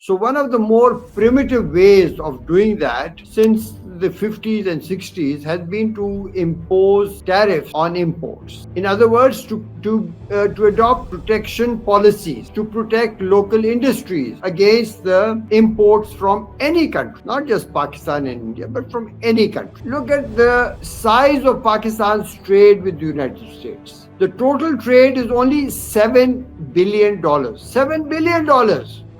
So one of the more primitive ways of doing that since the 50s and 60s has been to impose tariffs on imports. In other words, to adopt protection policies to protect local industries against the imports from any country, not just Pakistan and India, but from any country. Look at the size of Pakistan's trade with the United States. The total trade is only $7 billion. $7 billion,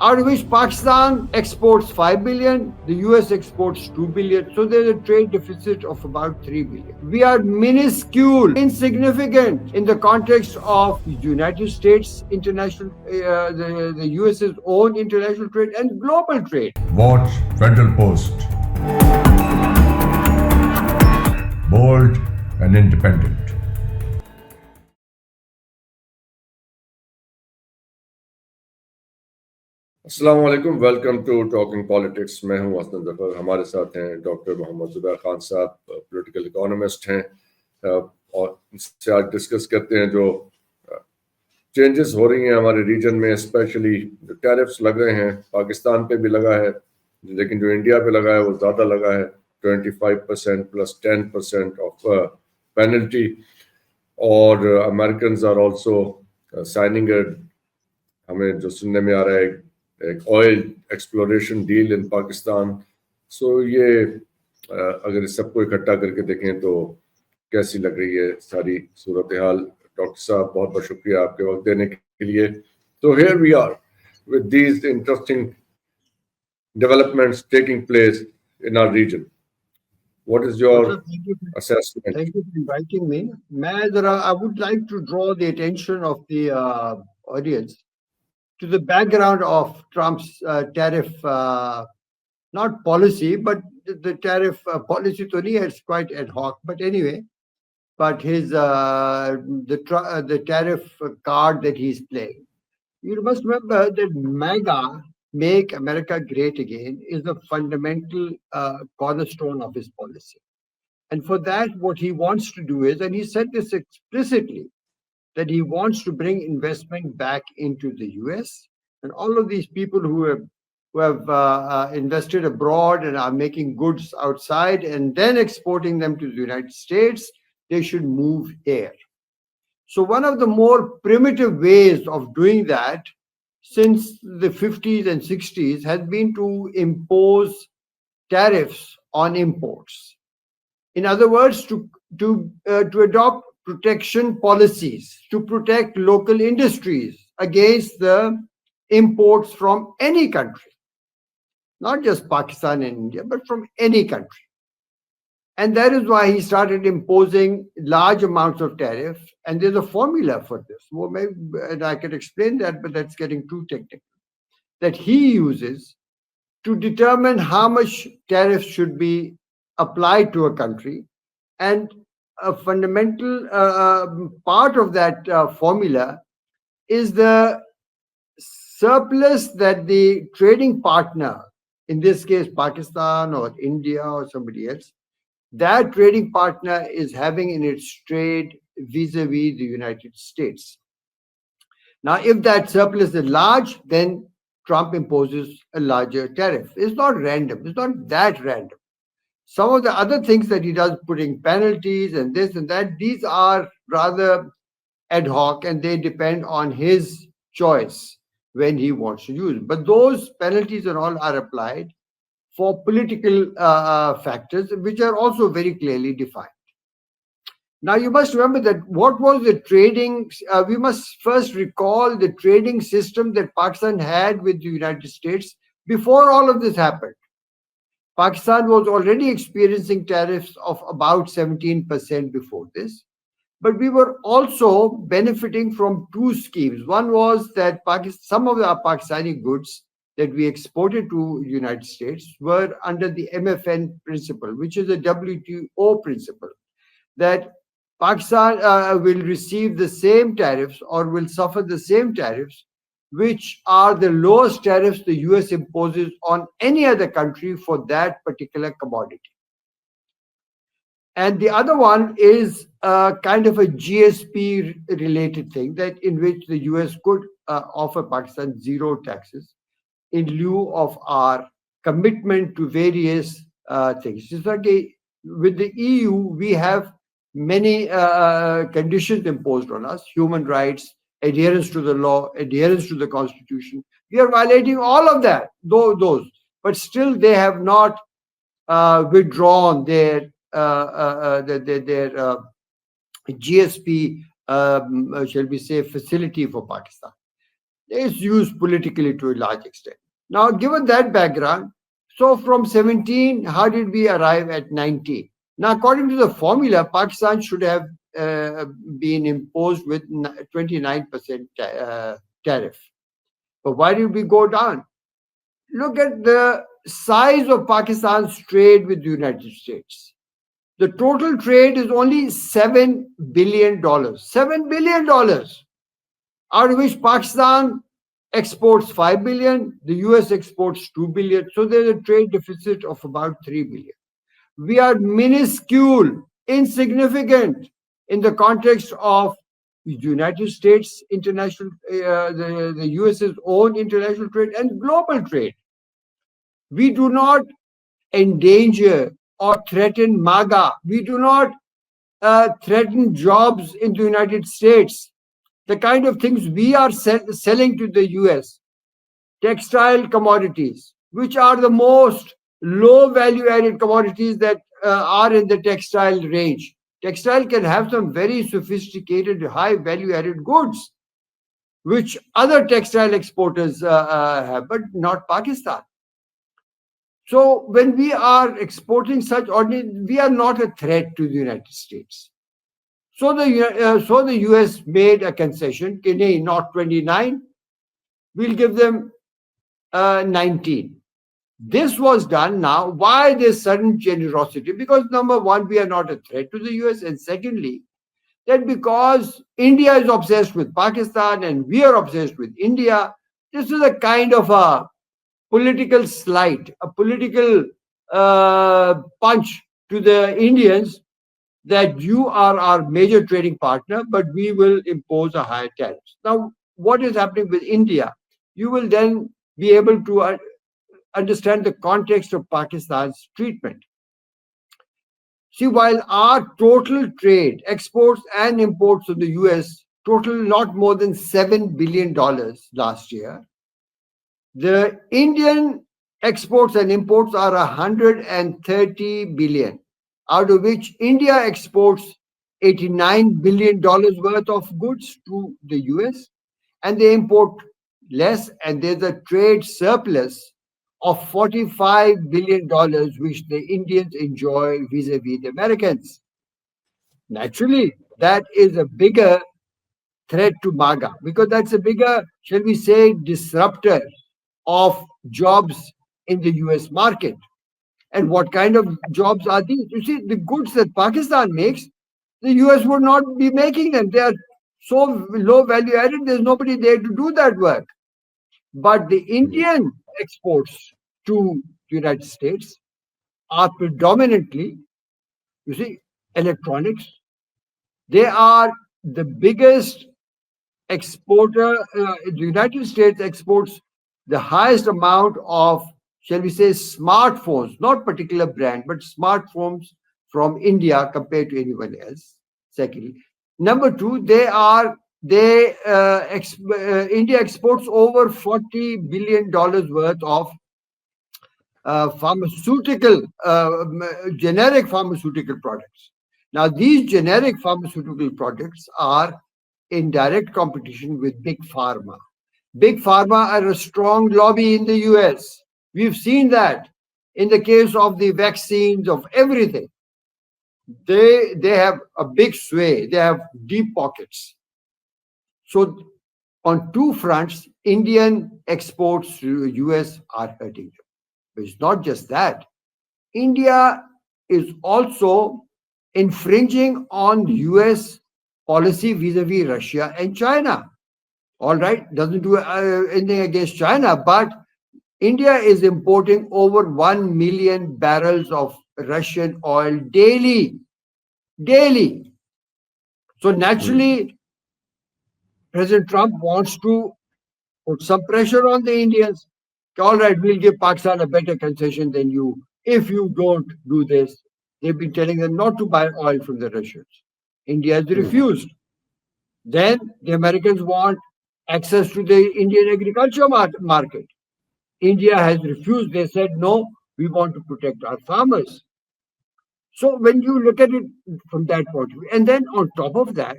out of which Pakistan exports 5 billion, the US exports 2 billion. So there's a trade deficit of about 3 billion. We are minuscule, insignificant in the context of the United States international, the US's own international trade and global trade. Watch Federal Post. Bold and independent. अस्सलाम वालेकुम, welcome to talking politics. मैं हूं हसन जफर। हमारे साथ हैं doctor Mohammad Zubair Khan साहब, political economist हैं, और इनसे आज डिस्कस करते हैं जो चेंजेस हो रही हैं हमारे रीजन में, स्पेशली जो टैरिफ्स लग रहे हैं। पाकिस्तान पे भी लगा है, लेकिन जो इंडिया पे लगा है वो ज़्यादा लगा है, 25% प्लस 10% ऑफ पेनल्टी। और अमेरिकन आर ऑल्सो साइनिंग, हमें जो सुनने में आ रहा है, एक oil exploration deal in Pakistan. So ये अगर इस सबको इकट्ठा करके देखें तो कैसी लग रही है सारी सूरत हाल। डॉक्टर साहब, बहुत बहुत शुक्रिया आपके वक्त देने के लिए। तो here we are with these interesting developments taking place in our region. What is your assessment? Thank you for inviting me. I would like to draw the attention of the audience to the background of Trump's tariff, not policy, but the tariff policy to me is quite ad hoc. But anyway, but his the tariff card that he's playing. You must remember that MAGA, Make America Great Again, is the fundamental cornerstone of his policy. And for that, what he wants to do is, and he said this explicitly, that he wants to bring investment back into the US, and all of these people who have invested abroad and are making goods outside and then exporting them to the United States, they should move here. So one of the more primitive ways of doing that since the 50s and 60s has been to impose tariffs on imports. In other words, to adopt protection policies to protect local industries against the imports from any country, not just Pakistan and India, but from any country. And that is why he started imposing large amounts of tariff. And there's a formula for this. Well, maybe, and I can explain that, but that's getting too technical. That he uses to determine how much tariff should be applied to a country. And a fundamental part of that formula is the surplus that the trading partner, in this case Pakistan or India or somebody else, that trading partner is having in its trade vis-a-vis the United States. Now, if that surplus is large, then Trump imposes a larger tariff. It's not random. It's not that random. Some of the other things that he does, putting penalties and this and that, these are rather ad hoc and they depend on his choice when he wants to use. But those penalties and all are applied for political factors, which are also very clearly defined. Now, you must remember that what was the trading, we must first recall the trading system that Pakistan had with the United States before all of this happened. Pakistan was already experiencing tariffs of about 17% before this, but we were also benefiting from two schemes. One was that some of our Pakistani goods that we exported to the United States were under the MFN principle, which is a WTO principle, that Pakistan will receive the same tariffs or will suffer the same tariffs, which are the lowest tariffs the US imposes on any other country for that particular commodity. And the other one is kind of a GSP related thing, that in which the US could offer Pakistan zero taxes in lieu of our commitment to various things. It's like with the EU, we have many conditions imposed on us: human rights, adherence to the law, adherence to the constitution. We are violating all of that, those, but still they have not withdrawn their GSP, shall we say, facility for Pakistan. It's used politically to a large extent. Now, given that background, so from 17, how did we arrive at 19? Now, according to the formula, Pakistan should have been imposed with 29% tariff. But why did we go down? Look at the size of Pakistan's trade with the United States. The total trade is only $7 billion. $7 billion, out of which Pakistan exports 5 billion, the US exports 2 billion. So there's a trade deficit of about 3 billion. We are minuscule, insignificant in the context of the United States international, the US's own international trade and global trade. We do not endanger or threaten MAGA. We do not threaten jobs in the United States. The kind of things we are selling to the US, textile commodities, which are the most low value added commodities that are in the textile range. Textile can have some very sophisticated, high value added goods, which other textile exporters have, but not Pakistan. So when we are exporting such ordnance, we are not a threat to the United States. So the US made a concession, not 29, we'll give them 19. This was done now. Why this sudden generosity? Because number one, we are not a threat to the US, and secondly, that because India is obsessed with Pakistan and we are obsessed with India, this is a kind of a political slight, a political punch to the Indians that you are our major trading partner, but we will impose a higher tariff. Now, what is happening with India? You will then be able to understand the context of Pakistan's treatment. See, while our total trade, exports and imports of the US total not more than $7 billion last year, the Indian exports and imports are 130 billion, out of which India exports $89 billion worth of goods to the US, and they import less, and there's a trade surplus of $45 billion, which the Indians enjoy vis-a-vis the Americans. Naturally, that is a bigger threat to MAGA, because that's a bigger, shall we say, disruptor of jobs in the US market. And what kind of jobs are these? You see, the goods that Pakistan makes, the US would not be making them. They are so low value added, there's nobody there to do that work. But the Indian exports to the United States are predominantly, you see, electronics. They are the biggest exporter. The United States exports the highest amount of, shall we say, smartphones, not particular brand, but smartphones from India compared to anyone else. Secondly, number two, India exports over $40 billion worth of pharmaceutical, generic pharmaceutical products. Now, these generic pharmaceutical products are in direct competition with Big Pharma. Big Pharma are a strong lobby in the US. We've seen that in the case of the vaccines, of everything. They have a big sway. They have deep pockets. So on two fronts, Indian exports to the US are hurting them. But it's not just that. India is also infringing on US policy vis-a-vis Russia and China. All right, doesn't do anything against China, but India is importing over 1 million barrels of Russian oil daily. Daily. So naturally, President Trump wants to put some pressure on the Indians. All right, we'll give Pakistan a better concession than you if you don't do this. They've been telling them not to buy oil from the Russians. India has refused. Then the Americans want access to the Indian agriculture market. India has refused. They said, no, we want to protect our farmers. So when you look at it from that point of view, and then on top of that,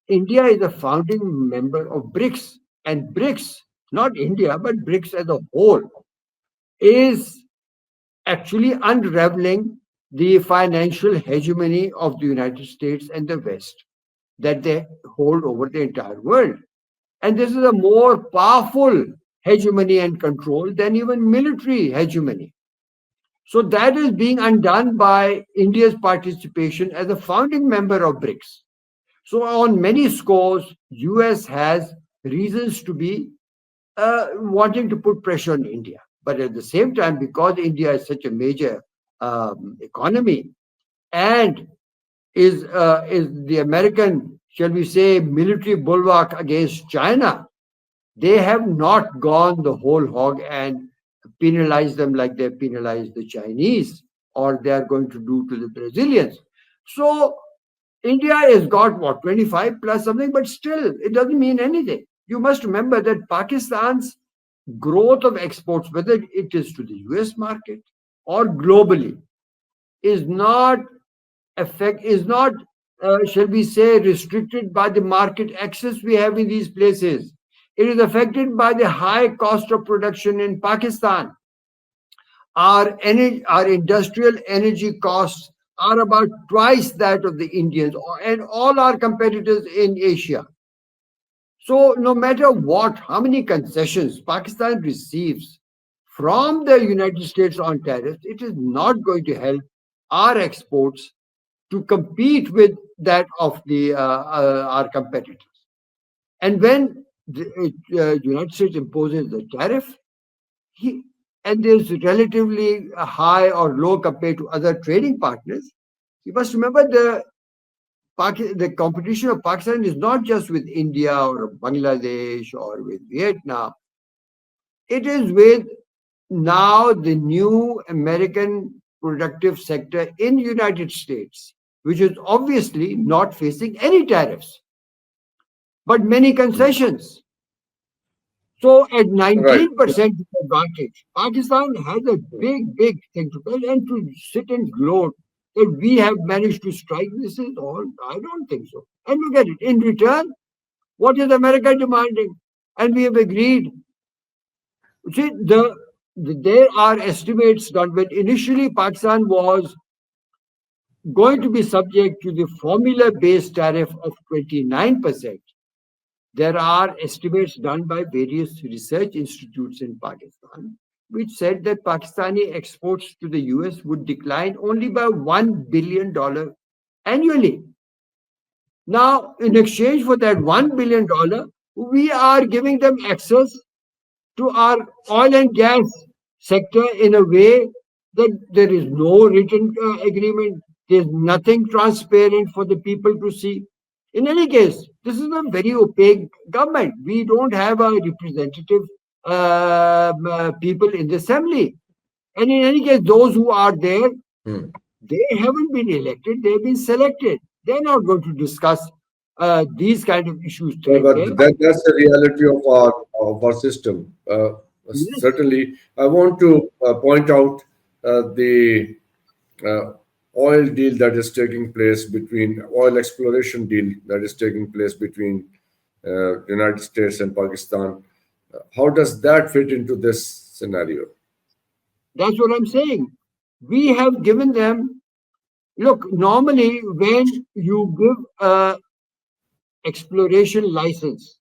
India is a founding member of BRICS, and BRICS, not India, but BRICS as a whole, is actually unraveling the financial hegemony of the United States and the West that they hold over the entire world. And this is a more powerful hegemony and control than even military hegemony. So that is being undone by India's participation as a founding member of BRICS. So on many scores, US has reasons to be wanting to put pressure on India. But at the same time, because India is such a major economy and is the American, shall we say, military bulwark against China, they have not gone the whole hog and penalized them like they penalized the Chinese or they are going to do to the Brazilians. So India has got what, 25 plus something, but still it doesn't mean anything. You must remember that Pakistan's growth of exports, whether it is to the US market or globally, is not shall we say, restricted by the market access we have in these places. It is affected by the high cost of production in Pakistan. Our industrial energy costs are about twice that of the Indians and all our competitors in Asia. So no matter what, how many concessions Pakistan receives from the United States on tariffs, it is not going to help our exports to compete with that of our competitors. And when the United States imposes the tariff, and there's relatively high or low compared to other trading partners, you must remember the competition of Pakistan is not just with India or Bangladesh or with Vietnam. It is with now the new American productive sector in the United States, which is obviously not facing any tariffs, but many concessions. So at 19% advantage, Pakistan has a big thing to tell, and to sit and gloat that we have managed to strike this is all, I don't think so. And look at it. In return, what is America demanding? And we have agreed. See, there are estimates done when initially Pakistan was going to be subject to the formula-based tariff of 29%. There are estimates done by various research institutes in Pakistan, which said that Pakistani exports to the US would decline only by $1 billion annually. Now, in exchange for that $1 billion, we are giving them access to our oil and gas sector in a way that there is no written agreement. There's nothing transparent for the people to see. In any case, this is a very opaque government. We don't have a representative people in the assembly. And in any case, those who are there, they haven't been elected, they've been selected. They're not going to discuss these kind of issues. But that's the reality of our system. Yes. Certainly, I want to point out the oil deal that is taking place oil exploration deal that is taking place between United States and Pakistan. How does that fit into this scenario? That's what I'm saying. We have given them, look, normally when you give a exploration license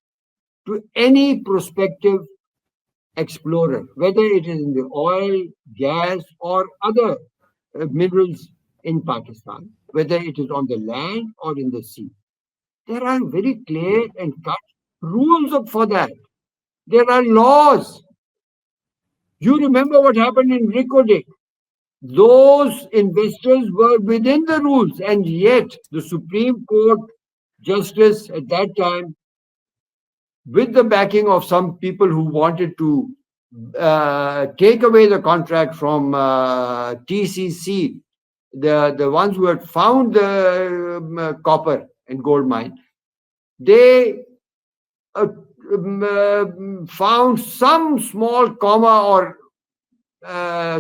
to any prospective explorer, whether it is in the oil, gas, or other minerals in Pakistan, whether it is on the land or in the sea, there are very clear and cut rules for that. There are laws. You remember what happened in Ricochet. Those investors were within the rules, and yet the Supreme Court justice at that time, with the backing of some people who wanted to take away the contract from TCC, the ones who had found the copper and gold mine, they found some small comma or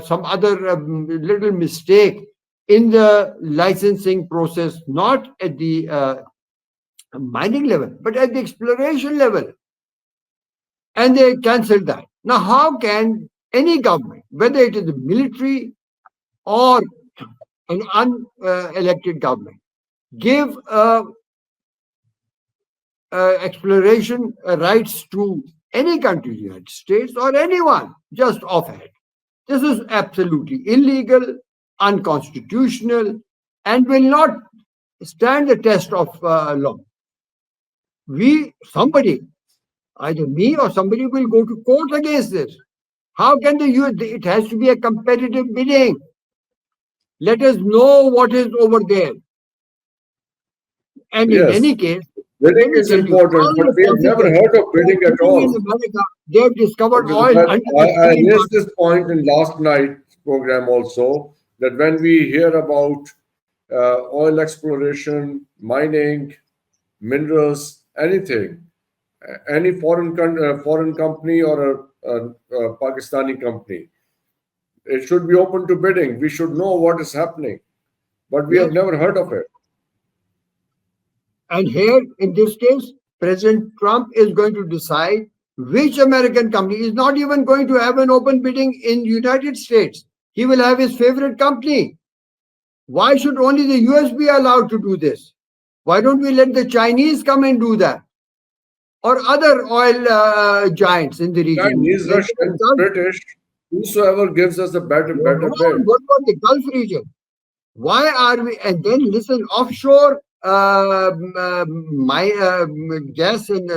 some other little mistake in the licensing process, not at the mining level, but at the exploration level. And they cancelled that. Now, how can any government, whether it is the military or an unelected government, give exploration rights to any country, United States or anyone, just offhand? This is absolutely illegal, unconstitutional, and will not stand the test of law. Somebody, either me or somebody, will go to court against this. How can the US? It has to be a competitive bidding. Let us know what is over there. And in any case, bidding is important, but we have never heard of bidding at all. In America, they have discovered oil. I raised this point in last night's program also, that when we hear about oil exploration, mining, minerals, anything, any foreign company or a Pakistani company, it should be open to bidding. We should know what is happening, but we have never heard of it. And here, in this case, President Trump is going to decide which American company is not even going to have an open bidding in the United States. He will have his favorite company. Why should only the US be allowed to do this? Why don't we let the Chinese come and do that? Or other oil giants in the region? Chinese, Russian, British, whosoever gives us a better bid. What about the Gulf region? Why are we? And then listen, offshore gas and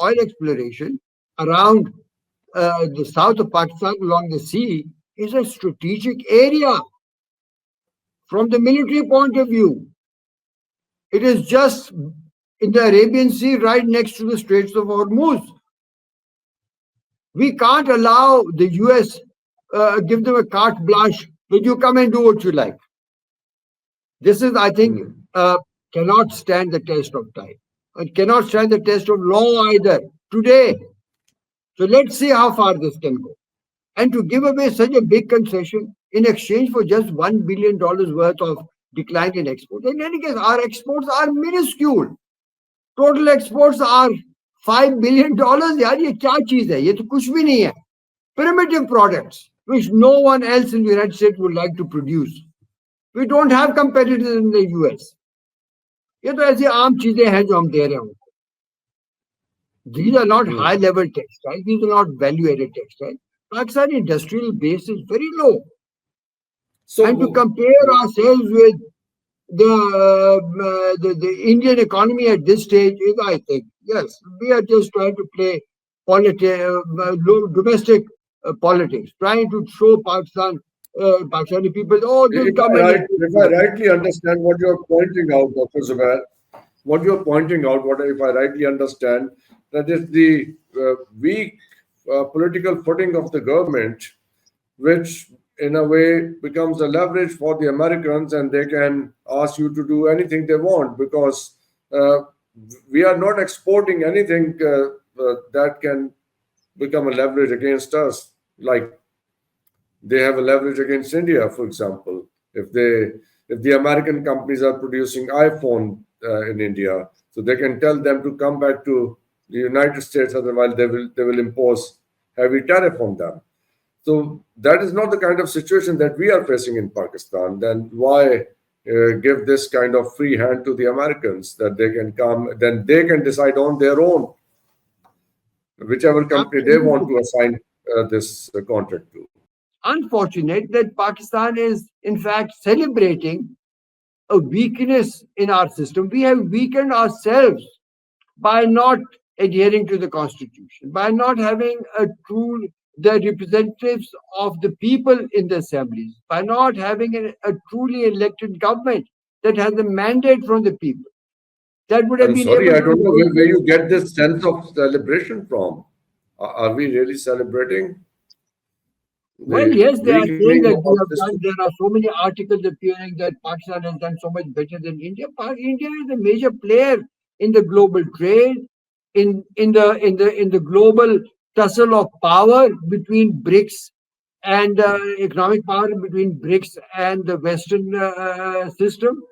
oil exploration around the south of Pakistan along the sea is a strategic area from the military point of view. It is just in the Arabian Sea right next to the Straits of Hormuz. We can't allow the US, give them a carte blanche, that you come and do what you like. This is, I think, cannot stand the test of time. It cannot stand the test of law either today. So let's see how far this can go. And to give away such a big concession in exchange for just $1 billion worth of decline in exports. In any case, our exports are minuscule. Total exports are $5 billion. यार ये क्या चीज है? ये तो कुछ भी नहीं है. Primitive products which no one else in the United States would like to produce. We don't have competitors in the US. ये तो ऐसी आम चीजें हैं जो हम दे रहे हैं. These are not high-level textiles. These are not value-added textiles. Pakistan industrial base is very low. So, and to compare ourselves with the Indian economy at this stage is, I think, yes, we are just trying to play domestic politics, trying to show Pakistani people, oh, this government. If I rightly understand what you're pointing out, Dr. Zubair, if I rightly understand, that is the weak political footing of the government, which in a way becomes a leverage for the Americans, and they can ask you to do anything they want, because we are not exporting anything that can become a leverage against us. Like they have a leverage against India, for example. If the American companies are producing iPhone in India, so they can tell them to come back to the United States, otherwise they will impose heavy tariff on them. So that is not the kind of situation that we are facing in Pakistan. Then why give this kind of free hand to the Americans, that they can come, then they can decide on their own whichever company they want to assign this contract to. Unfortunate that Pakistan is in fact celebrating a weakness in our system. We have weakened ourselves by not adhering to the constitution, by not having the representatives of the people in the assemblies, by not having a truly elected government that has a mandate from the people. That would have been. Sorry, I don't know where you get this sense of celebration from. Are we really celebrating? Well, the yes, they are saying weakening that we of have this. done. There are so many articles appearing that Pakistan has done so much better than India. India is a major player in the global trade, in the global tussle of power between BRICS and economic power between BRICS and the Western system.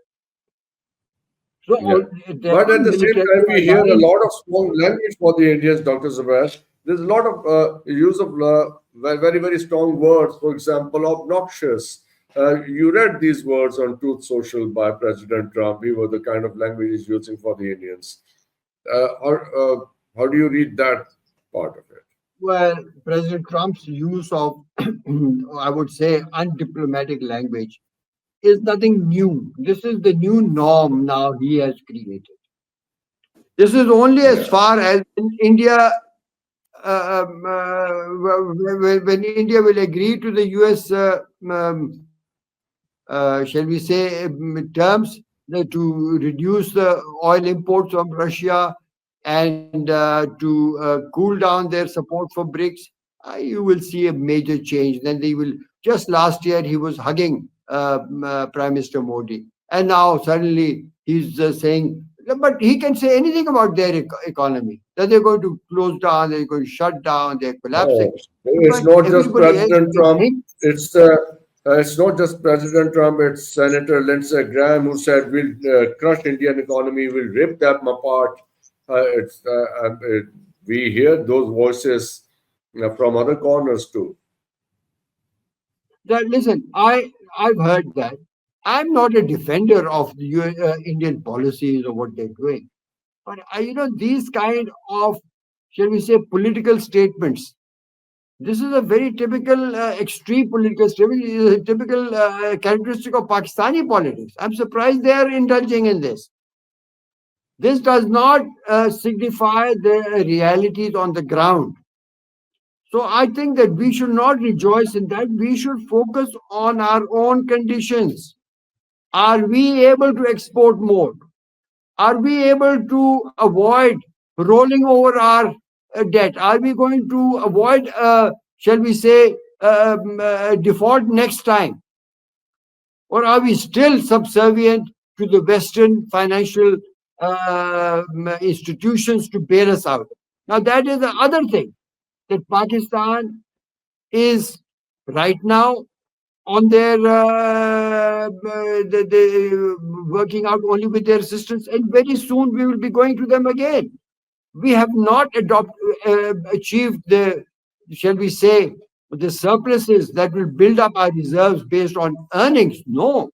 So Yeah. there But are at the same military time, we hear a alliance. lot of strong language for the Indians, Dr. Zubair. There's a lot of use of very, very strong words, for example, obnoxious. You read these words on Truth Social by President Trump. He was the kind of language he's using for the Indians. How do you read that part of it? Well, President Trump's use of, I would say, undiplomatic language is nothing new. This is the new norm now he has created. This is only as Yeah. far as in India, when India will agree to the US, shall we say, terms to reduce the oil imports from Russia and to cool down their support for BRICS, you will see a major change. Then they will. Just last year, he was hugging Prime Minister Modi, and now suddenly he's saying. But he can say anything about their economy. That they're going to close down, they're going to shut down, they're collapsing. Oh, it's But not just everybody else President Trump. thinks It's not just President Trump. It's Senator Lindsey Graham who said we'll crush Indian economy. We'll rip them apart. We hear those voices from other corners too. that. Listen, I've heard that. I'm not a defender of the Indian policies or what they're doing, but these kind of, shall we say, political statements. This is a very typical extreme political statement. It is a typical characteristic of Pakistani politics. I'm surprised they are indulging in this. This does not signify the realities on the ground. So I think that we should not rejoice in that. We should focus on our own conditions. Are we able to export more? Are we able to avoid rolling over our debt? Are we going to avoid, shall we say, default next time? Or are we still subservient to the Western financial institutions to bail us out? Now, that is the other thing that Pakistan is right now on their working out only with their assistance, and very soon we will be going to them again. We have not achieved the, shall we say, the surpluses that will build up our reserves based on earnings. No,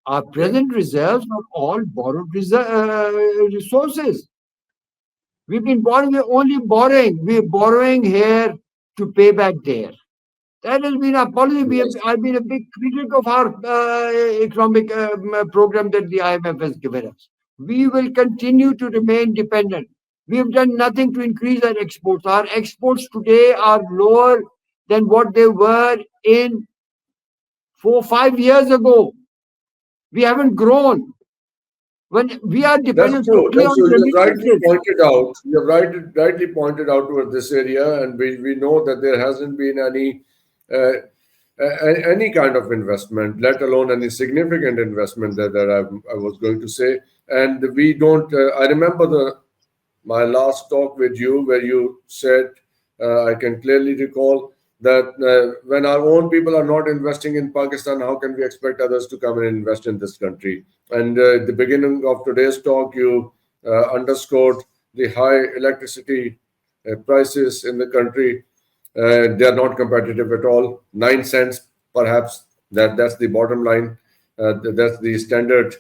our Yeah. present reserves are all borrowed resources. We've been borrowing, we're only borrowing. We're borrowing here to pay back there. That has been our policy. Yes. I've been a big critic of our economic program that the IMF has given us. We will continue to remain dependent. We have done nothing to increase our exports. Our exports today are lower than what they were in 4 or 5 years ago. We haven't grown. When we are That's dependent true. totally That's on true. You rightly remittances. pointed out. You rightly pointed out toward this area, and we know that there hasn't been uh, any kind of investment, let alone any significant investment that I was going to say. And we don't. I remember my last talk with you where you said, I can clearly recall that when our own people are not investing in Pakistan, how can we expect others to come and invest in this country? And at the beginning of today's talk, you underscored the high electricity prices in the country. They are not competitive at all. 9 cents, perhaps. That's the bottom line. That's the standard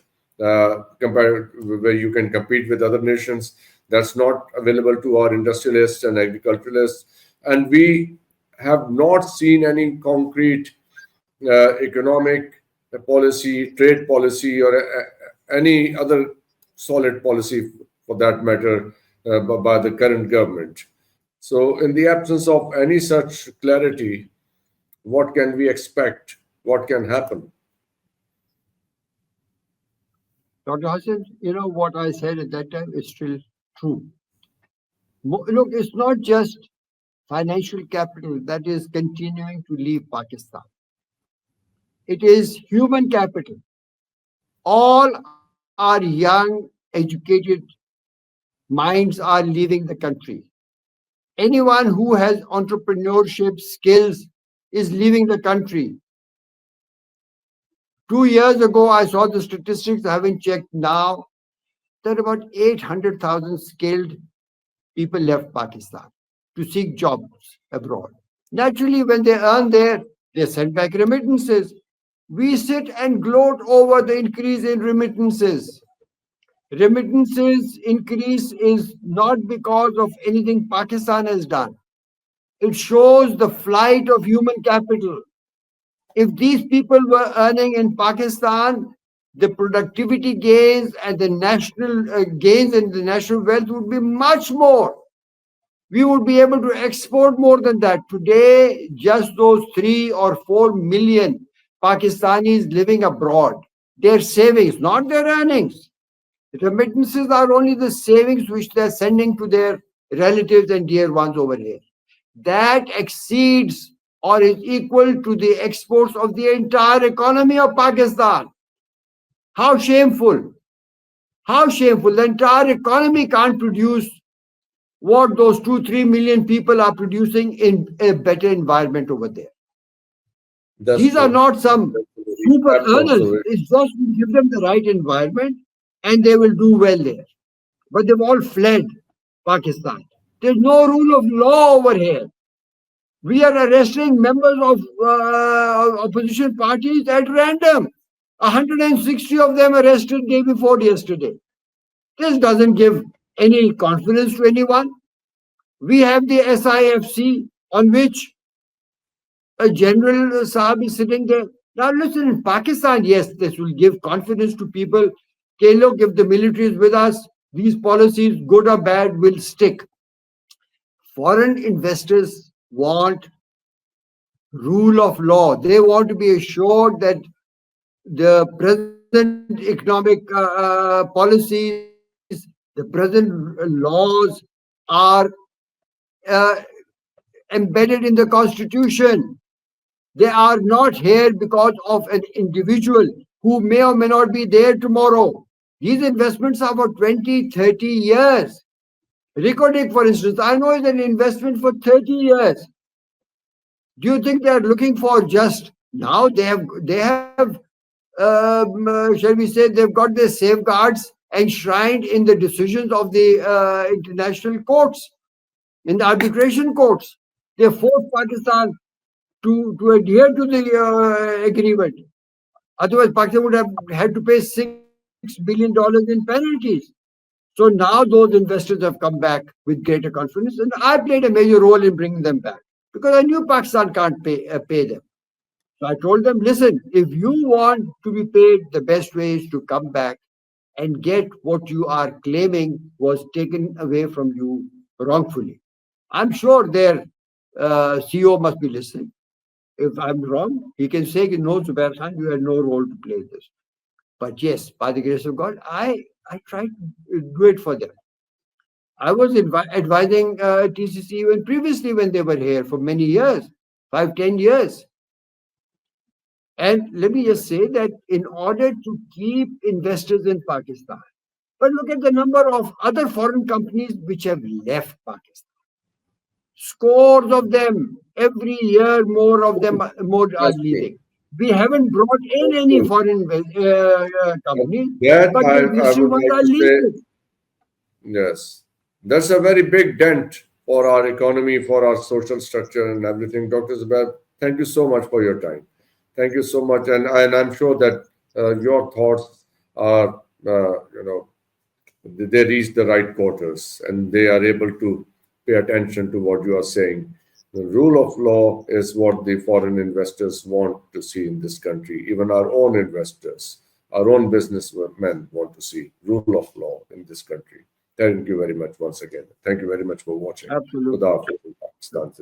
compared where you can compete with other nations. That's not available to our industrialists and agriculturalists. And we have not seen any concrete economic policy, trade policy, or any other solid policy for that matter by the current government. So, in the absence of any such clarity, what can we expect? What can happen? Dr. Hassan, what I said at that time is still true. Look, it's not just financial capital that is continuing to leave Pakistan. It is human capital. All our young, educated minds are leaving the country. Anyone who has entrepreneurship skills is leaving the country. 2 years ago, I saw the statistics, I haven't checked now. There are about 800,000 skilled people left Pakistan to seek jobs abroad. Naturally, when they earn there, they send back remittances. We sit and gloat over the increase in remittances. Remittances increase is not because of anything Pakistan has done. It shows the flight of human capital. If these people were earning in Pakistan, the productivity gains and the national gains and the national wealth would be much more. We would be able to export more than that. Today, just those 3 or 4 million Pakistanis living abroad, their savings, not their earnings. Remittances are only the savings which they're sending to their relatives and dear ones over here. That exceeds or is equal to the exports of the entire economy of Pakistan. How shameful. How shameful. The entire economy can't produce what those 2-3 million people are producing in a better environment over there. That's These are true. not some super That's earners. also It's just to give them the right environment and they will do well there. But they've all fled Pakistan. There's no rule of law over here. We are arresting members of opposition parties at random. 160 of them arrested day before yesterday. This doesn't give any confidence to anyone. We have the SIFC on which a general Saab is sitting there. Now listen, in Pakistan, yes, this will give confidence to people. Okay, look, if the military is with us, these policies, good or bad, will stick. Foreign investors want rule of law. They want to be assured that the present economic policies, the present laws are uh, embedded in the constitution. They are not here because of an individual who may or may not be there tomorrow. These investments are for 20, 30 years. Recording, for instance, I know is an investment for 30 years. Do you think they are looking for just now? They have shall we say, they've got their safeguards enshrined in the decisions of the international courts, in the arbitration courts. They forced Pakistan to adhere to the agreement. Otherwise, Pakistan would have had to pay $6 billion in penalties. So now those investors have come back with greater confidence, and I played a major role in bringing them back because I knew Pakistan can't pay them. So I told them, listen, if you want to be paid, the best way is to come back and get what you are claiming was taken away from you wrongfully. I'm sure their CEO must be listening. If I'm wrong, he can say, no, Zubair Khan, you had no role to play this. But yes, by the grace of God, I tried to do it for them. I was advising TCC even previously when they were here for many years, 5-10 years. And let me just say that in order to keep investors in Pakistan, but look at the number of other foreign companies which have left Pakistan. Scores of them, every year more of them more are leaving. We haven't brought in any foreign companies, but the existing ones are leaving. Yes, that's a very big dent for our economy, for our social structure and everything. Dr. Zubair, thank you so much for your time. Thank you so much. And I'm sure that your thoughts are, they reach the right quarters and they are able to pay attention to what you are saying. The rule of law is what the foreign investors want to see in this country. Even our own investors, our own businessmen want to see rule of law in this country. Thank you very much once again. Thank you very much for watching. Absolutely. Khuda Hafiz in Pakistan.